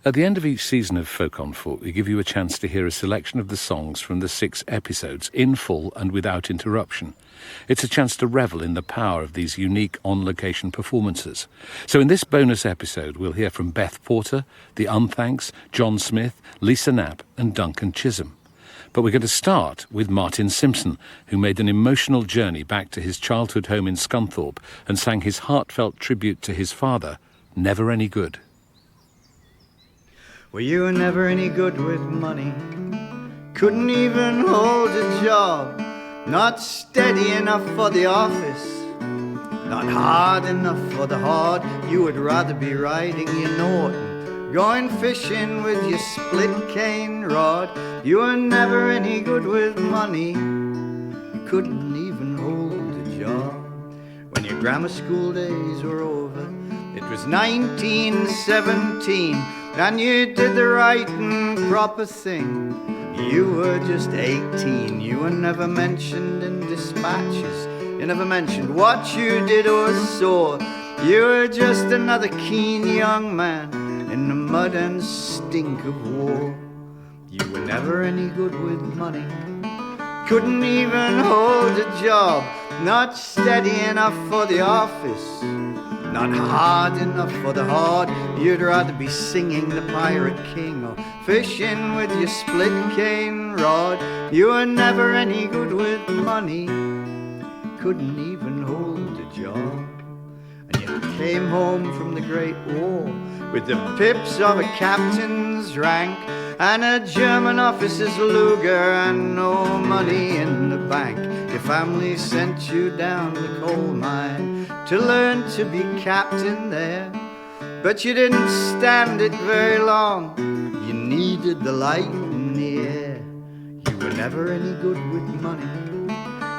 At the end of each season of Folk on Foot, we give you a chance to hear a selection of the songs from the 6 episodes in full and without interruption. It's a chance to revel in the power of these unique on-location performances. So in this bonus episode, we'll hear from Beth Porter, the Unthanks, John Smith, Lisa Knapp and Duncan Chisholm. But we're going to start with Martin Simpson, who made an emotional journey back to his childhood home in Scunthorpe and sang his heartfelt tribute to his father, Never Any Good. Well, you were never any good with money, couldn't even hold a job, not steady enough for the office, not hard enough for the hard. You would rather be riding your Norton, going fishing with your split cane rod. You were never any good with money, you couldn't even hold a job. When your grammar school days were over, it was 1917, and you did the right and proper thing. You were just 18, you were never mentioned in dispatches, you never mentioned what you did or saw. You were just another keen young man in the mud and stink of war. You were never any good with money, couldn't even hold a job, not steady enough for the office, not hard enough for the hard. You'd rather be singing the Pirate King or fishing with your split cane rod. You were never any good with money, couldn't even hold a job. And you came home from the Great War with the pips of a captain's rank and a German officer's Luger and no money in the bank. Your family sent you down the coal mine to learn to be captain there, but you didn't stand it very long. You needed the light in the air. You were never any good with money,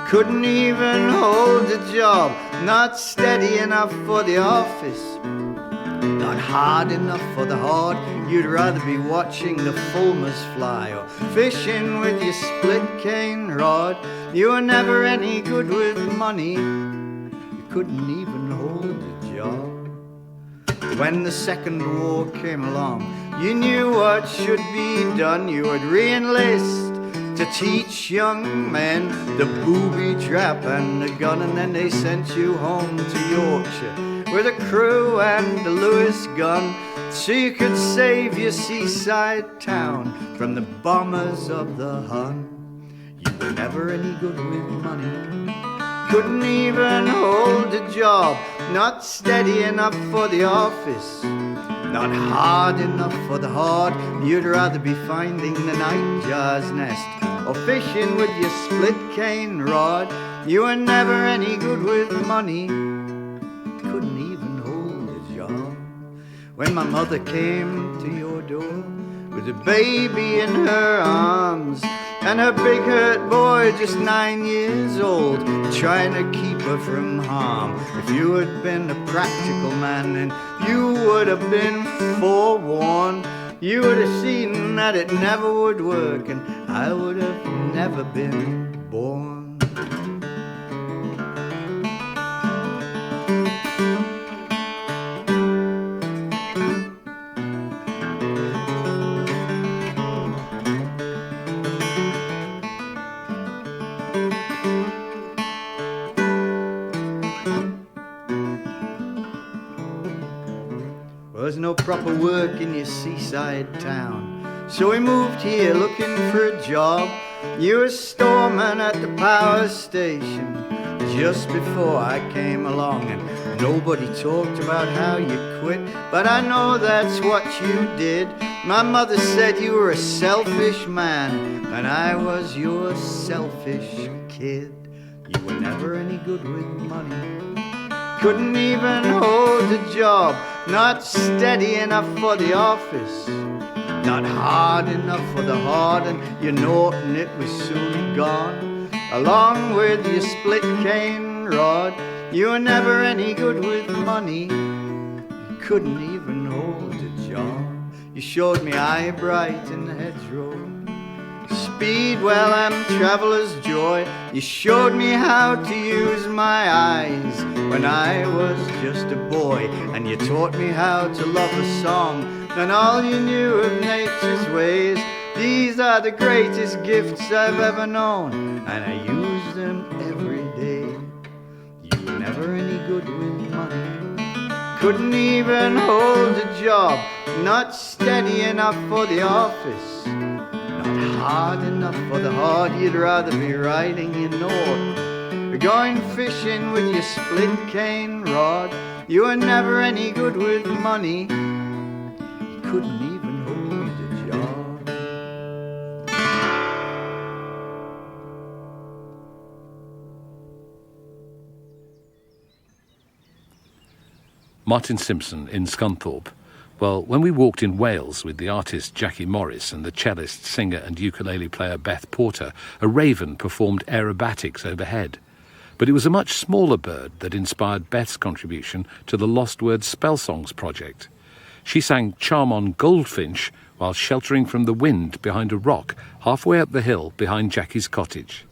couldn't even hold a job, not steady enough for the office, not hard enough for the hard. You'd rather be watching the fulmars fly or fishing with your split cane rod. You were never any good with money, you couldn't even hold a job. When the Second War came along, you knew what should be done. You would re-enlist to teach young men the booby trap and the gun, and then they sent you home to Yorkshire with a crew and a Lewis gun, so you could save your seaside town from the bombers of the Hun. You were never any good with money, couldn't even hold a job, not steady enough for the office, not hard enough for the hard. You'd rather be finding the nightjar's nest or fishing with your split cane rod. You were never any good with money, couldn't even hold a job. When my mother came to your door with a baby in her arms and her big hurt boy just 9 years old, trying to keep her from harm, if you had been a practical man, then you would have been forewarned. You would have seen that it never would work, and I would have never been born. There's no proper work in your seaside town, so we moved here looking for a job. You were storeman at the power station just before I came along, and nobody talked about how you quit, but I know that's what you did. My mother said you were a selfish man, and I was your selfish kid. You were never any good with money, couldn't even hold a job, not steady enough for the office, not hard enough for the hard. And your Norton, it was soon gone, along with your split cane rod. You were never any good with money, you couldn't even hold a job. You showed me eye bright in the hedgerow, speed, well, I'm traveller's joy. You showed me how to use my eyes when I was just a boy, and you taught me how to love a song and all you knew of nature's ways. These are the greatest gifts I've ever known, and I use them every day. You were never any good with money, couldn't even hold a job, not steady enough for the office, not hard enough for the hard. You'd rather be riding your note or going fishing with your split cane rod. You were never any good with money, you couldn't even hold a job. Martin Simpson in Scunthorpe. Well, when we walked in Wales with the artist Jackie Morris and the cellist, singer and ukulele player Beth Porter, a raven performed aerobatics overhead. But it was a much smaller bird that inspired Beth's contribution to the Lost Words Spell Songs project. She sang Charm on Goldfinch while sheltering from the wind behind a rock halfway up the hill behind Jackie's cottage.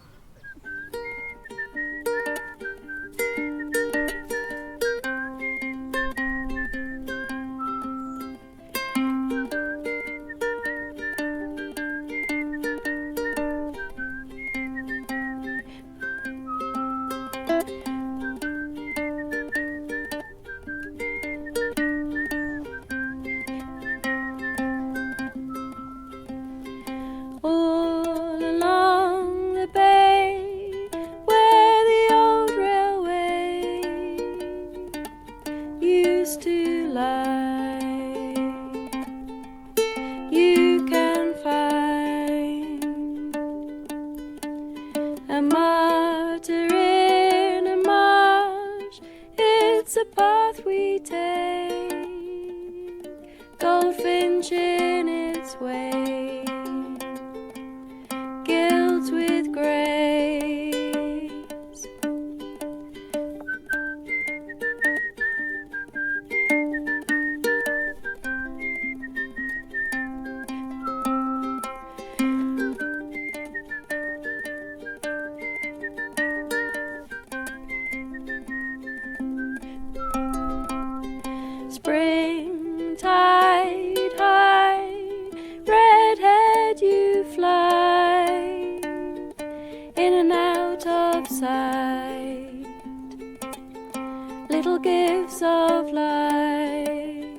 Goldfinch in its way, gilt with grace. Springtide high, redhead you fly, in and out of sight, little gifts of light,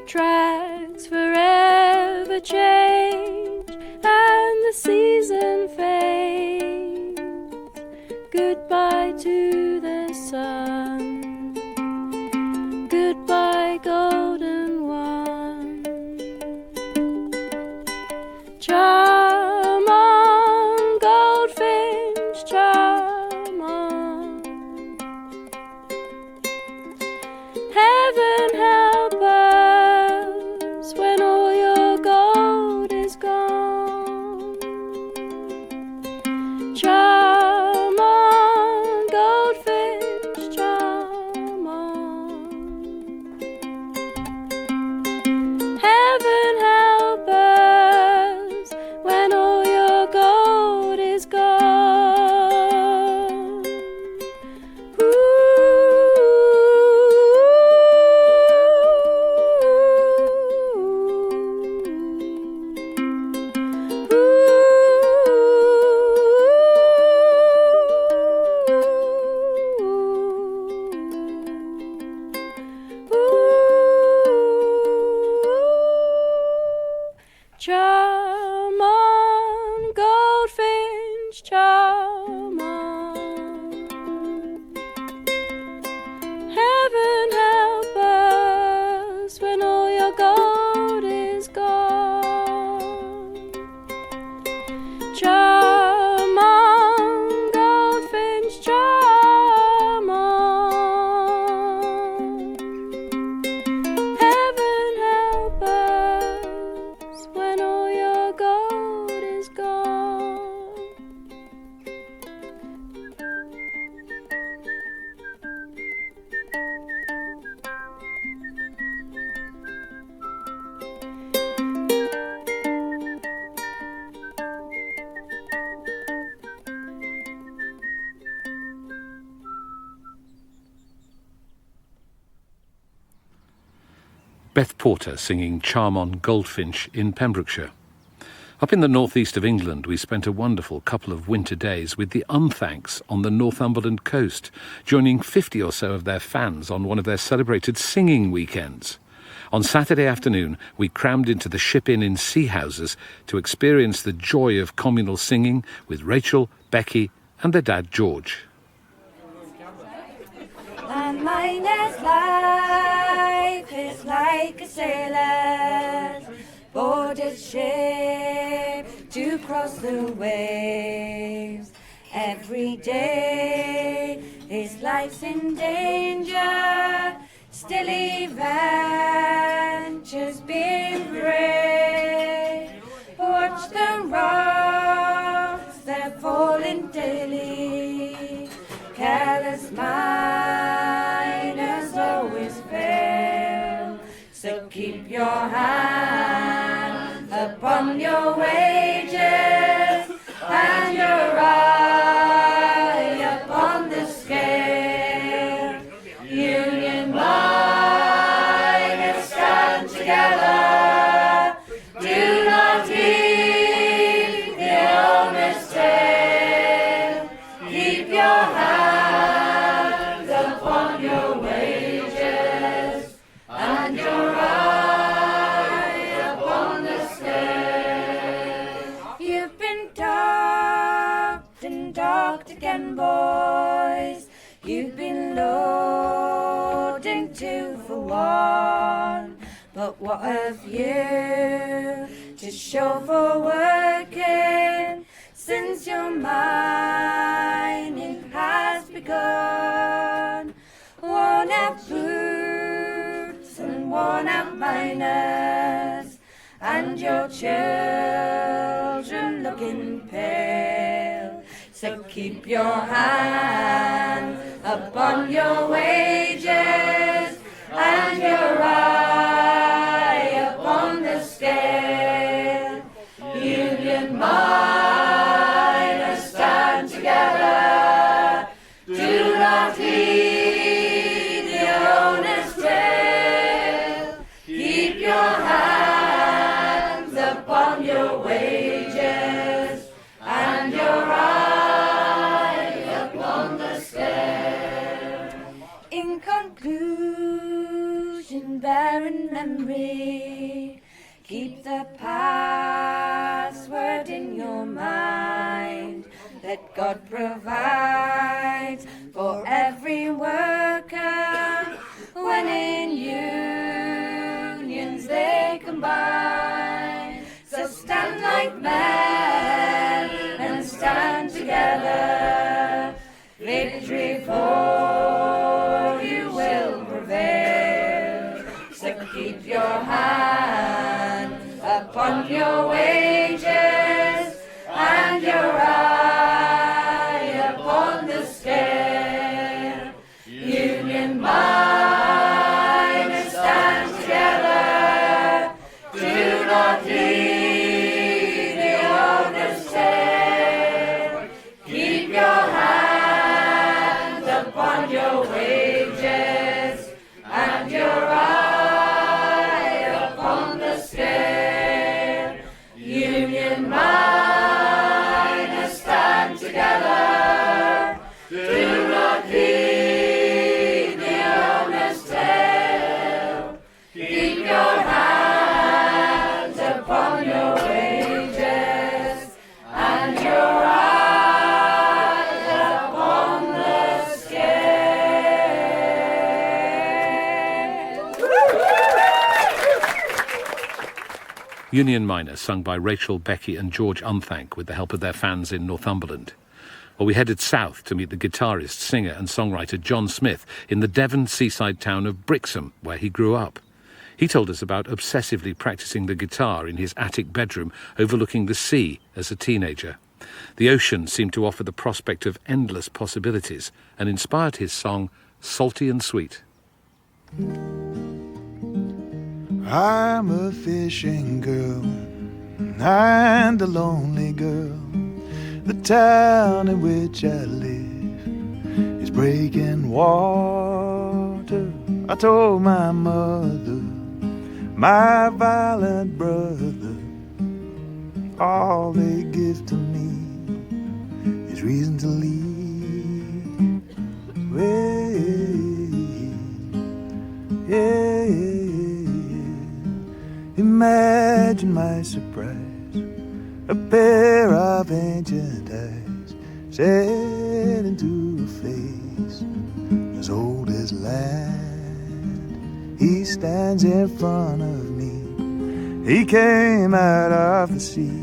tracks forever change and the season fades, goodbye to the sun, goodbye golden one. Charm on, goldfinch, charm on. Heaven help us when all your gold is gone. Charm on, goldfinch, charm on. Heaven help us when all your gold is gone. Charm on, goldfinch, charm on. Heaven help us when all your gold is gone. Charm on, goldfinch, charm on. Heaven help us when all Beth Porter singing Charm on Goldfinch in Pembrokeshire. Up in the northeast of England, we spent a wonderful couple of winter days with the Unthanks on the Northumberland coast, joining 50 or so of their fans on one of their celebrated singing weekends. On Saturday afternoon, we crammed into the Ship Inn in Sea Houses to experience the joy of communal singing with Rachel, Becky and their dad George. A miner's life is like a sailor's boarded ship to cross the waves. Every day his life's in danger, still he ventures being brave. Watch the rocks, they're falling daily. Careless miners always fail, so keep your hand upon your wages and your eye upon the scale. Union miners stand together, do not heed the owner's tale. Keep your hands upon your wages and your eye upon the scale. You've been docked and docked again, boys. You've been loading 2 for 1. But what have you to show for working since your mining has begun? Worn out boots and worn out miners, and your children looking pale. So keep your hand upon your wages and your eye upon the scale. Union miners stand together, do not heed the owner's tale. Keep your hands upon your wages and your eye upon the scale. In conclusion, bear in memory, keep the password in your mind, that God provides for every worker when in unions they combine. So stand like men and stand together, victory for you will prevail. So keep your hand upon your wages and your eye upon the scale. Union miners stand together, do not heed the owner's tale. Keep your hand upon your wages and your eye upon the scale. Union miners stand together, do not heed the owner's tale. Keep your hands upon your wages and your eyes upon the scale. Union Miner, sung by Rachel, Becky and George Unthank with the help of their fans in Northumberland. Or we headed south to meet the guitarist, singer and songwriter John Smith in the Devon seaside town of Brixham, where he grew up. He told us about obsessively practicing the guitar in his attic bedroom overlooking the sea as a teenager. The ocean seemed to offer the prospect of endless possibilities and inspired his song Salty and Sweet. I'm a fishing girl and a lonely girl. The town in which I live is breaking water. I told my mother my violent brother. All they give to me is reason to leave. Yeah. Imagine my surprise, a pair of ancient eyes set into a face as old as land. He stands in front of me. He came out of the sea.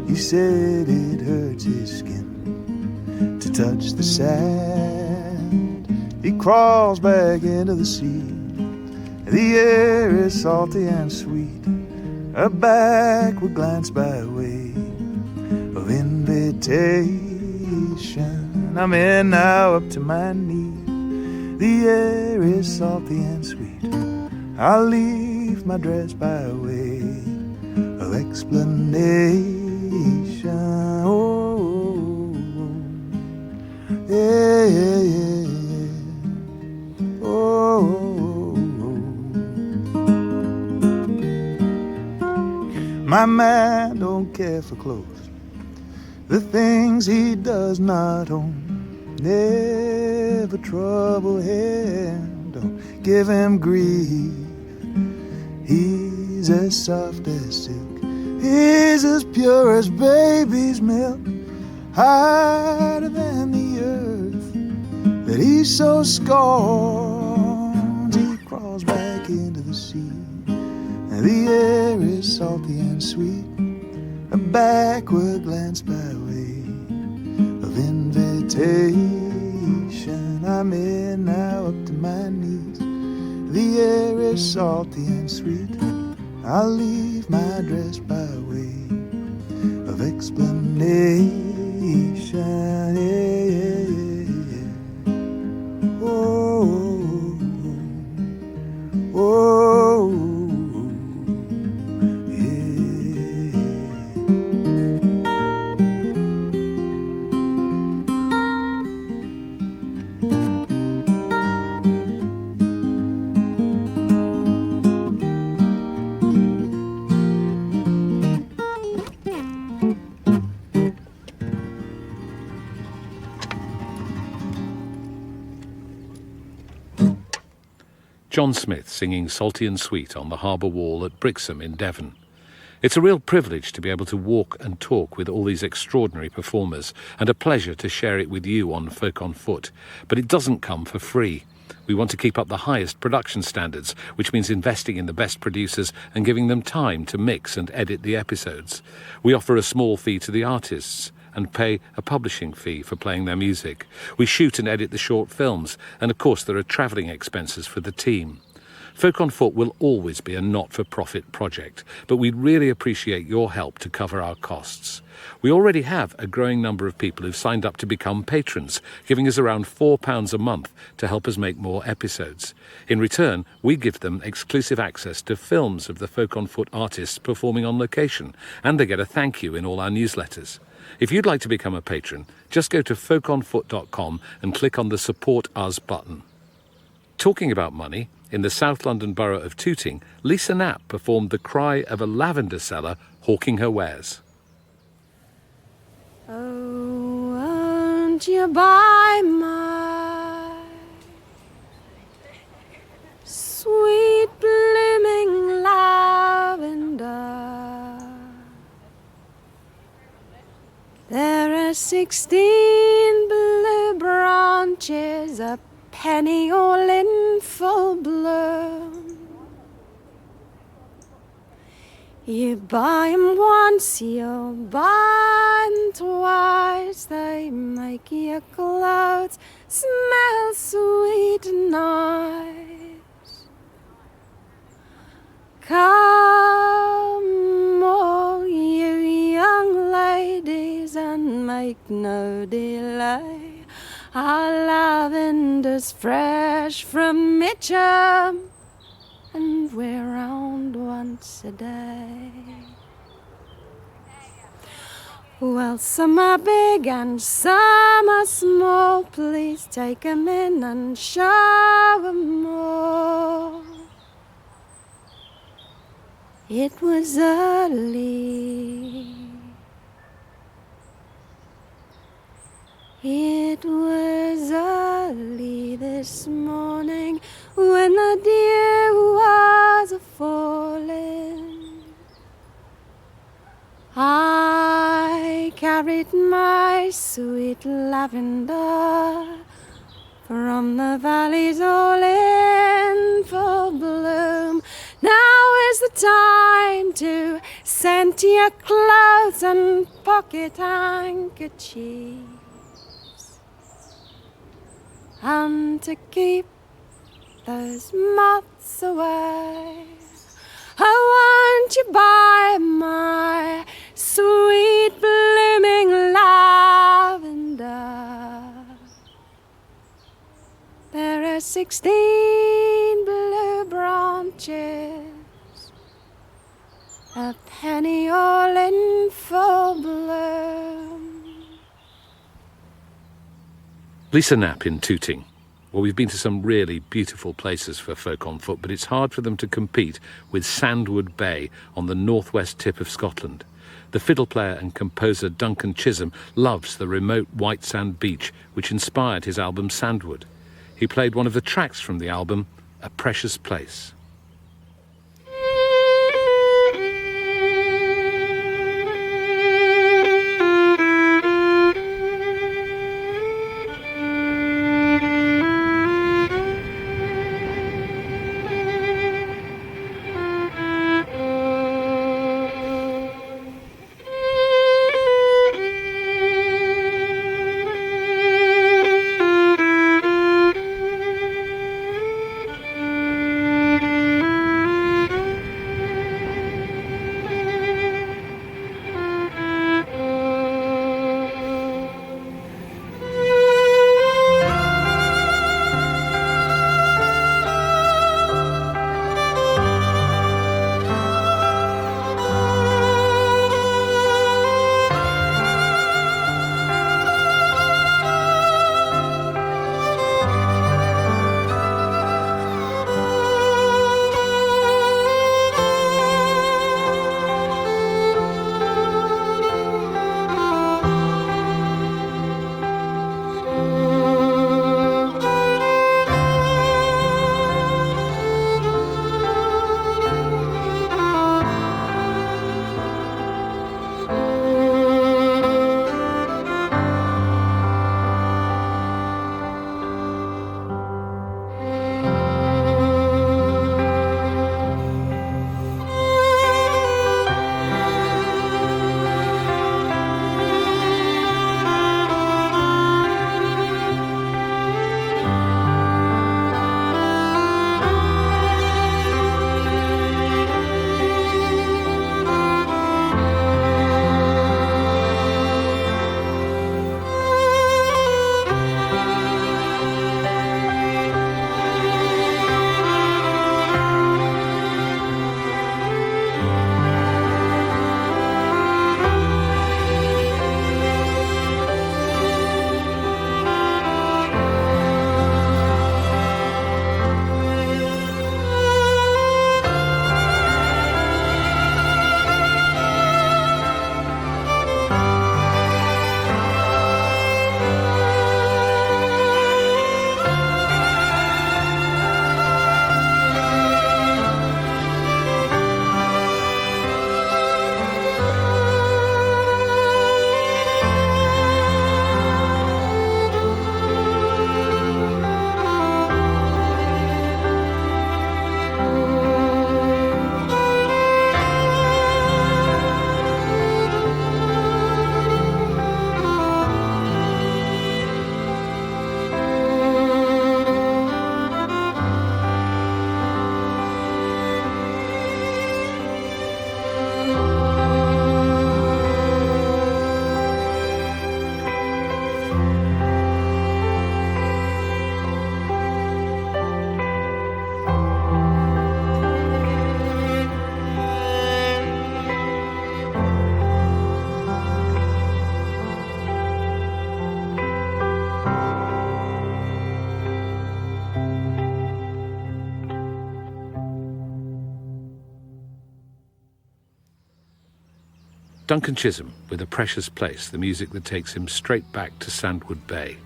He said it hurts his skin to touch the sand. He crawls back into the sea. The air is salty and sweet. A backward glance by way of invitation. I'm in now up to my knees. The air is salty and sweet. I'll leave my dress by way of explanation. Oh, yeah. Oh. My man don't care for clothes, the things he does not own. Never trouble him, don't give him grief. He's as soft as silk, he's as pure as baby's milk, harder than the earth that he so scorns. He crawls back into the sea, and the air is salty and sweet. A backward glance by way of invitation. I'm in now up to my knees. The air is salty and sweet. I'll leave my dress by way of explanation. Yeah. Oh. John Smith singing Salty and Sweet on the harbour wall at Brixham in Devon. It's a real privilege to be able to walk and talk with all these extraordinary performers, and a pleasure to share it with you on Folk on Foot. But it doesn't come for free. We want to keep up the highest production standards, which means investing in the best producers and giving them time to mix and edit the episodes. We offer a small fee to the artists and pay a publishing fee for playing their music. We shoot and edit the short films, and of course there are travelling expenses for the team. Folk on Foot will always be a not-for-profit project, but we'd really appreciate your help to cover our costs. We already have a growing number of people who've signed up to become patrons, giving us around £4 a month to help us make more episodes. In return, we give them exclusive access to films of the Folk on Foot artists performing on location, and they get a thank you in all our newsletters. If you'd like to become a patron, just go to folkonfoot.com and click on the Support Us button. Talking about money, in the South London borough of Tooting, Lisa Knapp performed The Cry of a Lavender Seller hawking her wares. Oh, won't you buy my sweet blooming lavender? There are 16 blue branches, a penny all in full bloom. You buy 'em once, you'll buy 'em twice. They make your clothes smell sweet and nice. Come, all you young ladies, and make no delay. Our lavender's fresh from Mitcham, and we're round once a day. Well, some are big and some are small. Please take 'em in and show 'em all. It was early. It was early this morning when the dew was a-falling. I carried my sweet lavender from the valleys all in full bloom. Now is the time to scent your clothes and pocket handkerchiefs, and to keep those moths away. Oh, won't you buy my sweet blooming lavender? There are 16 blue branches, a penny all in full bloom. Lisa Knapp in Tooting. Well, we've been to some really beautiful places for folk on foot, but it's hard for them to compete with Sandwood Bay on the northwest tip of Scotland. The fiddle player and composer Duncan Chisholm loves the remote white sand beach, which inspired his album Sandwood. He played one of the tracks from the album, A Precious Place. Duncan Chisholm with A Precious Place, the music that takes him straight back to Sandwood Bay.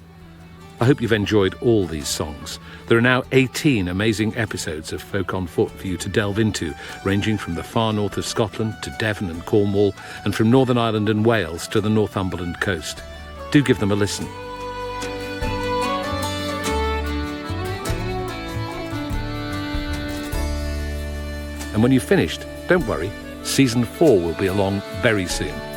I hope you've enjoyed all these songs. There are now 18 amazing episodes of Folk on Foot for you to delve into, ranging from the far north of Scotland to Devon and Cornwall, and from Northern Ireland and Wales to the Northumberland coast. Do give them a listen. And when you've finished, don't worry, Season 4 will be along very soon.